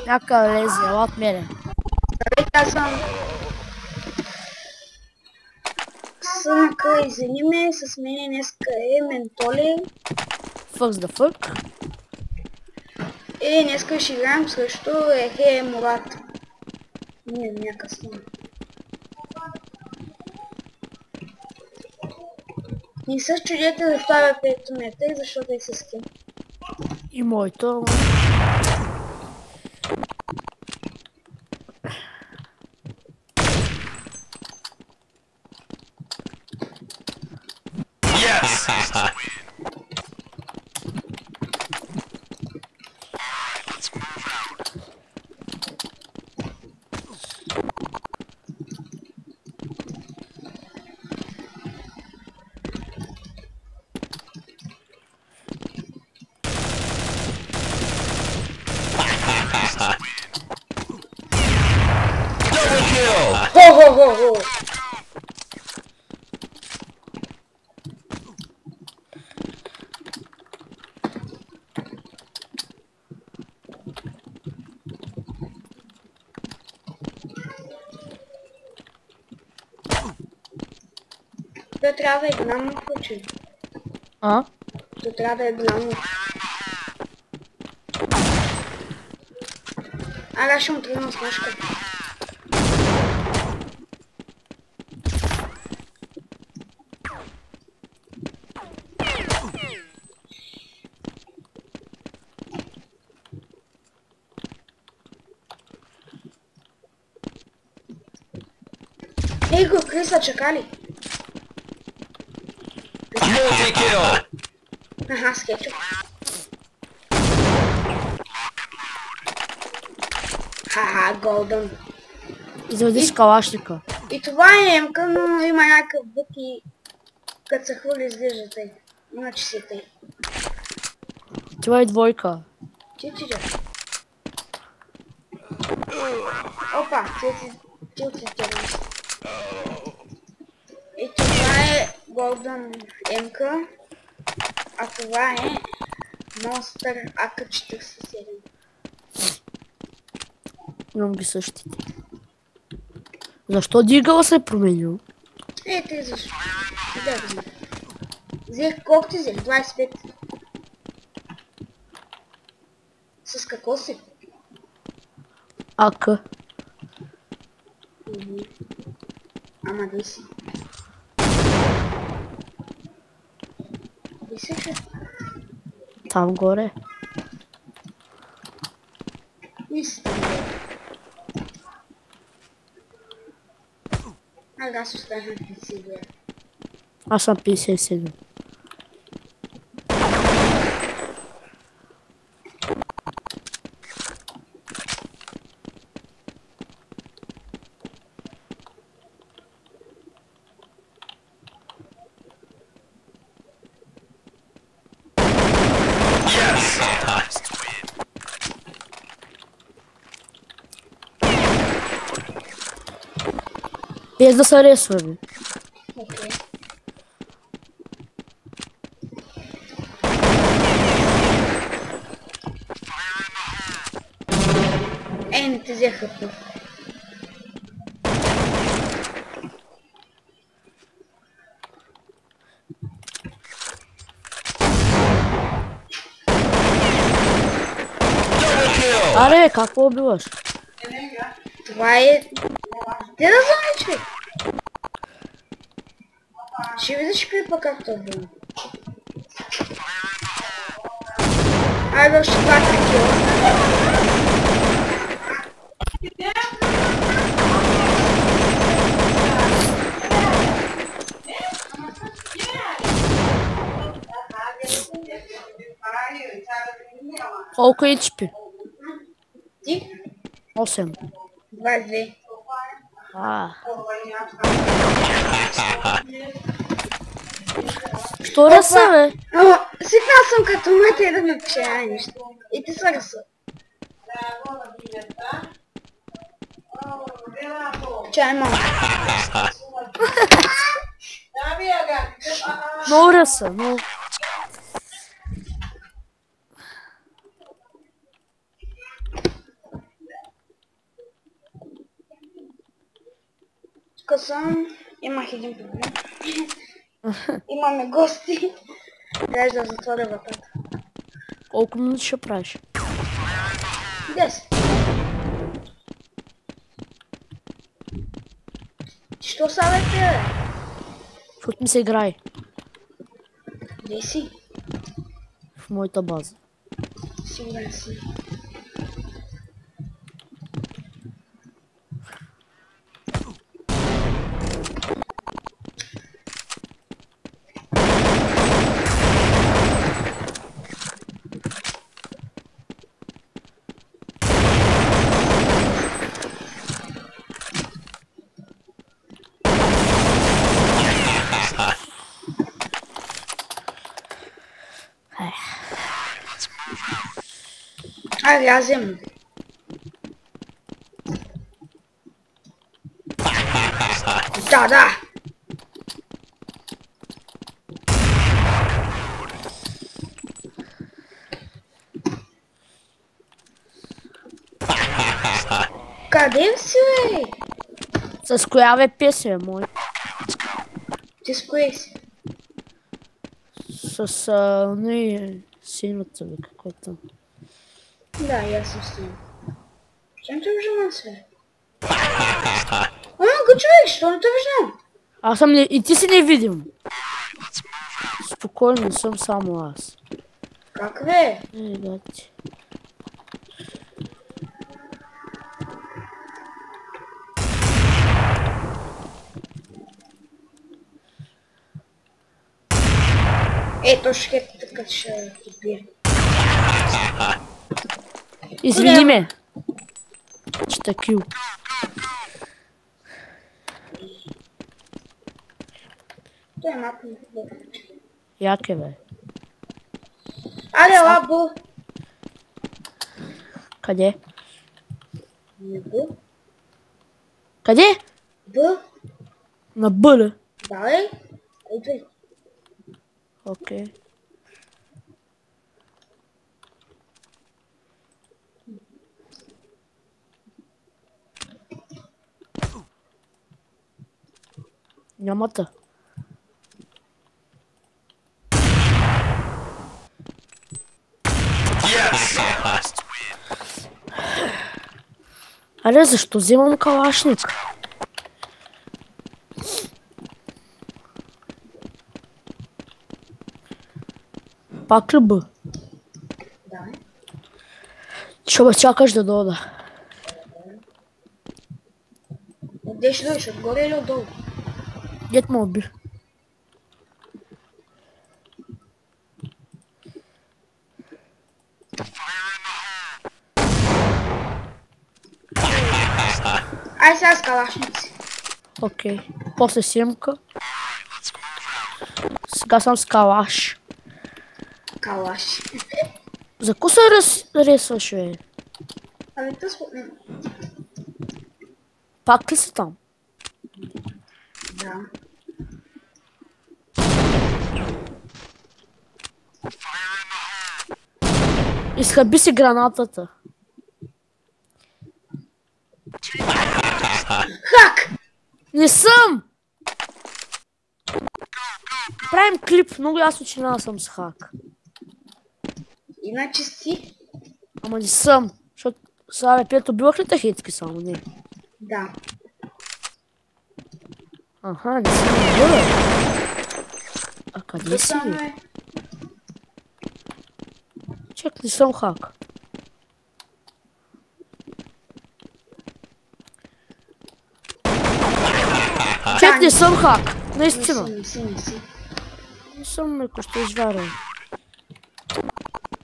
Някъде лезе, ела от мене. Аз съм... Сънка, извини ме, с мене днеска е Ментоли. Fuck the fuck. Днеска ще играем срещу Ехе Мурат. Някакъв снима. Не се чудете да втаря 5 метра, защото е с кем. И моето. Хо-хо-хо-хо! То трябва да е голямо случай. А? То трябва да е голямо. Ага, ще му тръгна с ножка. Ей го, Криса, чакали. Аха, скетчу. Ха-ха, голден. Извади с калашника. И това е МК, но има някакъв бък и като се хвърли изглежда тъй. Иначе си тъй. Това е двойка. Ти. Опа, ти. И това е голден МК, а това е Monster AK-47. Имам ги същите. Защо дигъла се е променил? Те защо? Да го знам. Взех колко ти взех? 25. С какво си? АК. Ама да си. И сега? Там горе. И си там горе. Ага, аз останах на 52. Аз съм 57. Без да се ресваме. Окей. Не те взеха тук. Аре, какво убиваш? Това е... Те да знае, човек. Ще видиш клипа както убивам. Айде още 2-3 кила. Колко HP? Ти? 8. 22. Що ръса, бе? Свикнал съм като мата и да ми пише нещо. И ти са ръса. Чай малко. Много ръса, много. съм, имах един проблем. Имаме гости. Трябва да затворя вратата. Колко минути ще правиш? 10. Що съвете, бе? Защото ми се играе Где си? в моята база. Сигурен си. Айде, аз вземам. Да. Къде си, бе? С коя бе песен, мой? Ти с кое си? С не сината, бе, какво е там? Да, и аз съм с него. Чем те виждам аз, бе? Ама, човек, що не те виждам? Аз съм и ти си невидим. Спокойно, не съм само аз. Как, бе? Гати. Ето ще така ще убие. Извини ме. Чета кил. Той е малко не хубаво. Як е, бе? Аре, лабо. Къде? Не Б. Къде? Б. На Бъля. Да, бе. Идвай. Окей. Нямата. Аре, защо взимам калашник? Пак ли Б? Да, бе. Ще ме чакаш да дода. Къде ще дойдеш? Отгоре или отдолу? Дед ме уби. Ай сега с калашници. Окей. После симка. Сега съм с калаш. Калаш. За ко се ресваш, бе? Ами тъс спомням. Пак ли си там? Да. Изхъби си гранатата. Хак! Не съм! Правим клип, много ясно, че не съм с хак. Иначе си? Ама не съм. Защото сега бе, Пето, бивах ли те хитки само? Не. Да. Аха, не съм била. А къде Тук си, само бе? е. Чак, не съм хак. Чак, не съм хак. Наистина. Не си. Не съм, меко, ще изваря.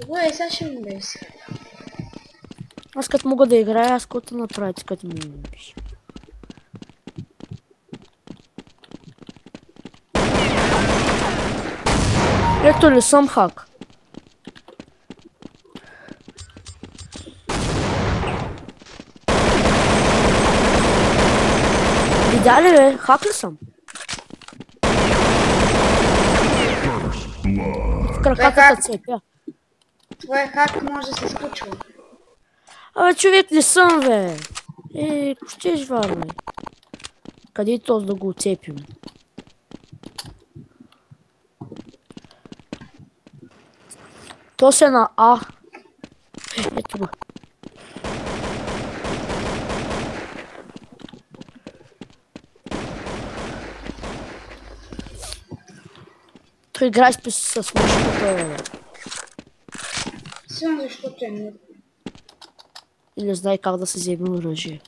Добре, сега ще му деси. Аз като мога да играя, аз каквото направите, като ми умиш. Ето ли съм хак? Видя ли, бе? Хак ли съм? В краката цепя. Твой хак може да се случва. Абе, човек, не съм, бе. Ще изварвай. Къде е този да го оцепим? То се на А. Ето го. Той играе с мишката. Силно защото е мъртв. И не знае как да се вземе оръжие.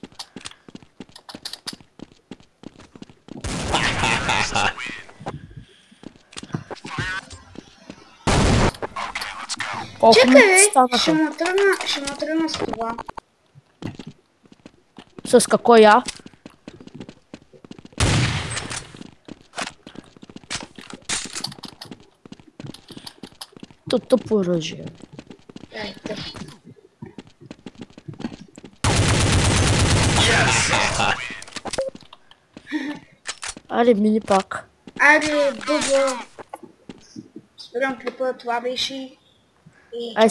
Колко Чакай, минути бе, станаха? ще му тръгна с това. С какво я? Тъпо оръжие. Ай, тъп. Айде, мини пак. Айде, Бубо. Спирам клипа, това беше и... Ай,